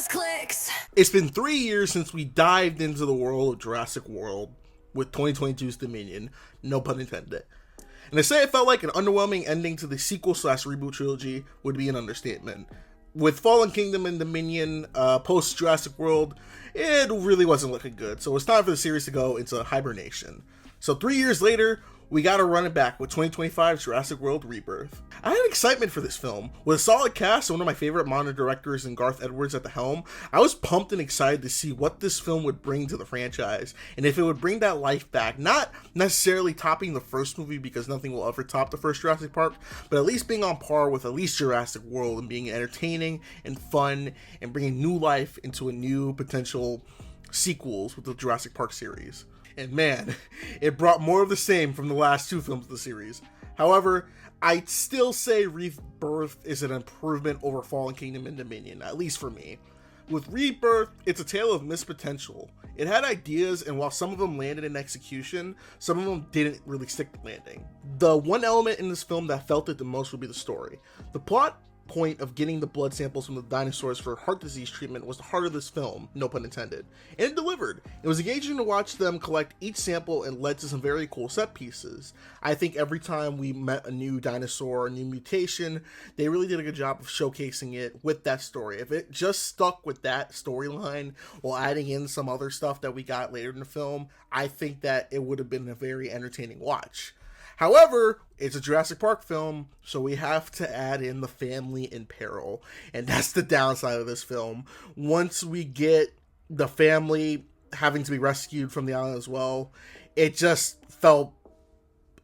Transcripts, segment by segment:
clicks. It's been 3 years since we dived into the world of Jurassic World with 2022's Dominion, no pun intended. And to say it felt like an underwhelming ending to the sequel/reboot trilogy would be an understatement. With Fallen Kingdom and Dominion post Jurassic World, it really wasn't looking good, so it's time for the series to go into hibernation. So 3 years later, we gotta run it back with 2025's Jurassic World Rebirth. I had excitement for this film. With a solid cast and one of my favorite modern directors in Garth Edwards at the helm, I was pumped and excited to see what this film would bring to the franchise, and if it would bring that life back, not necessarily topping the first movie because nothing will ever top the first Jurassic Park, but at least being on par with at least Jurassic World and being entertaining and fun and bringing new life into a new potential sequels with the Jurassic Park series. And man, it brought more of the same from the last two films of the series. However, I'd still say Rebirth is an improvement over Fallen Kingdom and Dominion, at least for me. With Rebirth, it's a tale of missed potential. It had ideas, and while some of them landed in execution, some of them didn't really stick to landing. The one element in this film that felt it the most would be the story. The plot point of getting the blood samples from the dinosaurs for heart disease treatment was the heart of this film, no pun intended, and it delivered. It was engaging to watch them collect each sample and led to some very cool set pieces. I think every time we met a new dinosaur, a new mutation, they really did a good job of showcasing it with that story. If it just stuck with that storyline while adding in some other stuff that we got later in the film, I think that it would have been a very entertaining watch. However, it's a Jurassic Park film, so we have to add in the family in peril, and that's the downside of this film. Once we get the family having to be rescued from the island as well, it just felt,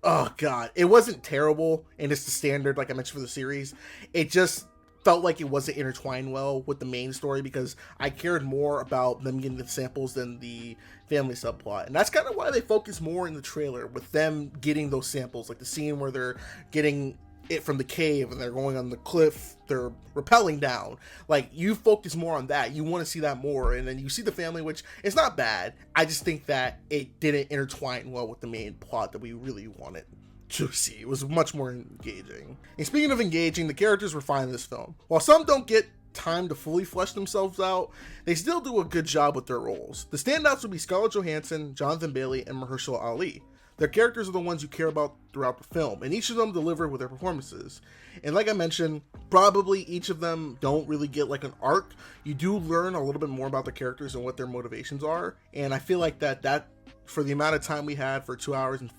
oh god, it wasn't terrible, and it's the standard, like I mentioned, for the series. It just felt like it wasn't intertwined well with the main story because I cared more about them getting the samples than the family subplot. And that's kind of why they focus more in the trailer with them getting those samples, like the scene where they're getting it from the cave and they're going on the cliff, they're rappelling down. Like, you focus more on that. You want to see that more. And then you see the family, which is not bad. I just think that it didn't intertwine well with the main plot that we really wanted to see. It was much more engaging. And speaking of engaging, the characters were fine in this film. While some don't get time to fully flesh themselves out, they still do a good job with their roles. The standouts would be Scarlett Johansson, Jonathan Bailey, and Mahershala Ali. Their characters are the ones you care about throughout the film, and each of them deliver with their performances. And like I mentioned, probably each of them don't really get like an arc. You do learn a little bit more about the characters and what their motivations are, and I feel like that for the amount of time we had for 2 hours and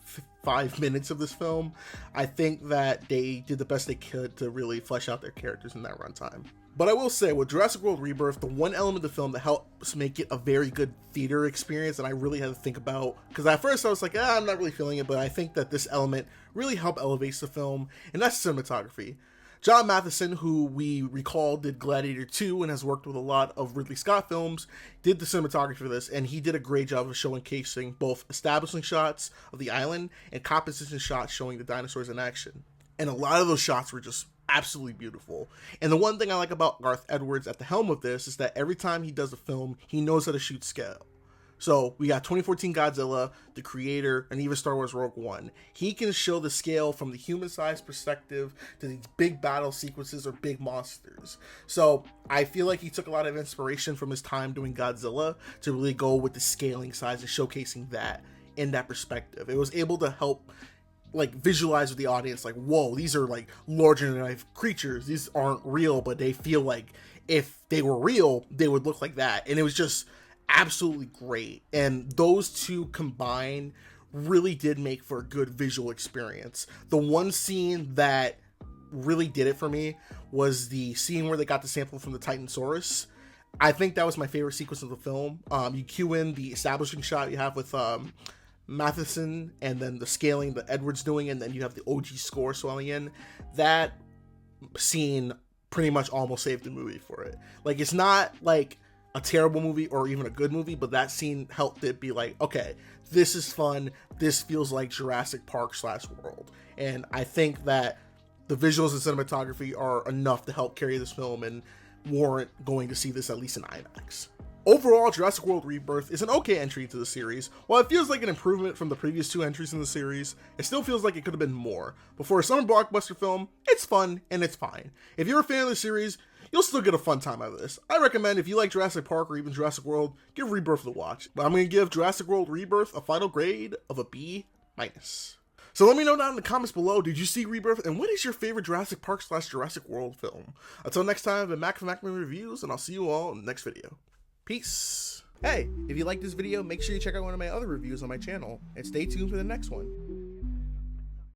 5 minutes of this film, I think that they did the best they could to really flesh out their characters in that runtime. But I will say, with Jurassic World Rebirth, the one element of the film that helps make it a very good theater experience, and I really had to think about, because at first I was like, I'm not really feeling it, but I think that this element really helped elevate the film, and that's cinematography. John Matheson, who we recall did Gladiator 2 and has worked with a lot of Ridley Scott films, did the cinematography for this, and he did a great job of showcasing both establishing shots of the island and composition shots showing the dinosaurs in action. And a lot of those shots were just absolutely beautiful. And the one thing I like about Garth Edwards at the helm of this is that every time he does a film, he knows how to shoot scale. So we got 2014 Godzilla, The Creator, and even Star Wars Rogue One. He can show the scale from the human-sized perspective to these big battle sequences or big monsters. So I feel like he took a lot of inspiration from his time doing Godzilla to really go with the scaling size and showcasing that in that perspective. It was able to help like visualize with the audience, like, whoa, these are like larger than life creatures. These aren't real, but they feel like if they were real, they would look like that. And it was just absolutely great. And those two combined really did make for a good visual experience. The one scene that really did it for me was the scene where they got the sample from the Titanosaurus. I think that was my favorite sequence of the film. You cue in the establishing shot you have with Matheson, and then the scaling that Edwards doing, and then you have the OG score swelling in. That scene pretty much almost saved the movie for it. Like, it's not like a terrible movie or even a good movie, but that scene helped it be like, okay, this is fun. This feels like Jurassic Park /World. And I think that the visuals and cinematography are enough to help carry this film and warrant going to see this at least in IMAX. Overall, Jurassic World Rebirth is an okay entry into the series. While it feels like an improvement from the previous 2 entries in the series, it still feels like it could have been more. But for a summer blockbuster film, it's fun and it's fine. If you're a fan of the series, you'll still get a fun time out of this. I recommend if you like Jurassic Park or even Jurassic World, give Rebirth a watch. But I'm going to give Jurassic World Rebirth a final grade of a B-. So let me know down in the comments below, did you see Rebirth, and what is your favorite Jurassic Park / Jurassic World film? Until next time, I've been Mac from Macman Reviews, and I'll see you all in the next video. Peace. Hey, if you like this video, make sure you check out one of my other reviews on my channel, and stay tuned for the next one.